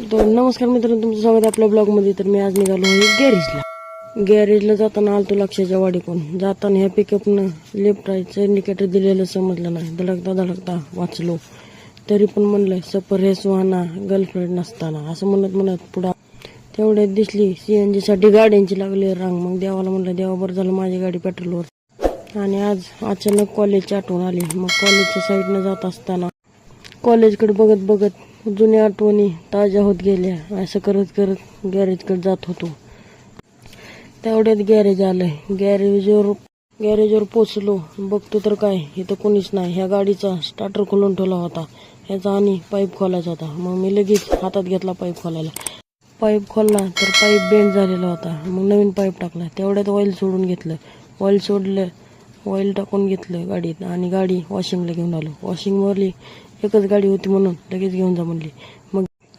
तर नमस्कार मित्रांनो, तुमचं स्वागत आहे आपल्या ब्लॉगमध्ये. तर मी आज निघालो आहे गॅरेजला जाताना आलतो लक्षाच्या वाडीकडून. जाताना ह्या पिकअपनं लेफ्ट राईटचं इंडिकेटर दिलेलं समजलं नाही. धडकता वाचलो. तरी पण म्हणलं सफर हे सुहाना गर्लफ्रेंड नसताना असं म्हणत पुढं तेवढ्यात दिसली CNG साठी गाड्यांची लागली रांग. मग देवाला म्हणलं, देवा बरं झालं माझी गाडी पेट्रोलवर. आणि आज अचानक कॉलेजची आठवण आली. मग कॉलेजच्या साईडनं जात असताना कॉलेजकडे बघत जुन्या आठवणी ताज्या होत गेल्या. असं करत गॅरेजकडे जात होतो. तेवढ्यात गॅरेज आलंय. गॅरेजवर पोचलो. बघतो तर काय, इथं कोणीच नाही. ह्या गाडीचा स्टार्टर खोलून ठेवला होता. ह्याचा आणि पाईप खोलायचा होता. मग मी लगेच हातात घेतला पाईप खोलायला. पाईप खोलला तर पाईप बेंड झालेला होता. मग नवीन पाईप टाकला. तेवढ्यात ऑइल सोडून घेतलं. ऑइल टाकून घेतलं गाडीत आणि गाडी वॉशिंगला घेऊन आलो. वॉशिंगवरली एकच गाडी होती म्हणून लगेच घेऊन जा म्हणली.